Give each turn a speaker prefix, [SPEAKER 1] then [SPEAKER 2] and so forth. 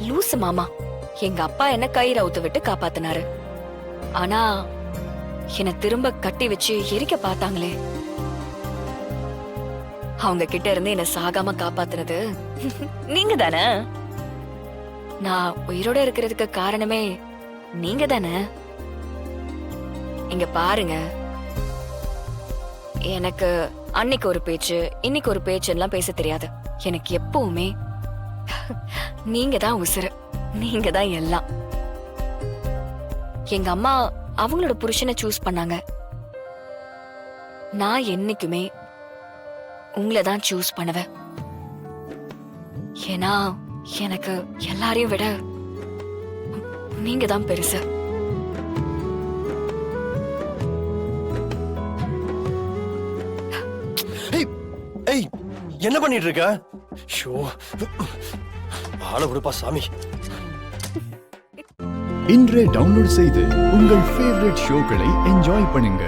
[SPEAKER 1] லூசு மாமா. எங்க அப்பா என்ன கயிறு அவுத்து விட்டு காப்பாத்தினாரு. ஆனா என்ன திரும்ப கட்டி வச்சு எரிக்க பார்த்தாங்களே, அவங்க கிட்ட இருந்து என்ன சாகாம காப்பாத்துனது நீங்க தானே. நான் உயிரோட இருக்கிறதுக்கு காரணமே நீங்க தானே. இங்க பாருங்க, எனக்கு அன்னைக்கு ஒரு பேச்சு இன்னைக்கு ஒரு பேச்சு எல்லாம் பேச தெரியாது. எனக்கு எப்பவுமே நீங்க தான் உசுரு, நீங்க தான் எல்லாம். எங்க அம்மா அவங்களோட புருஷனை சூஸ் பண்ணாங்க. நான் என்னைக்குமே உங்களை தான் சூஸ் பண்ணுவேன். ஏன்னா எனக்கு எல்லாரையும் விட நீங்க தான் பெருசு.
[SPEAKER 2] ஏய், என்ன பண்ணிட்டு இருக்க? ஷோ, ஆள விடுப்பா சாமி.
[SPEAKER 3] இன்றே டவுன்லோட் செய்து உங்கள் ஃபேவரட் ஷோக்களை என்ஜாய் பண்ணுங்க.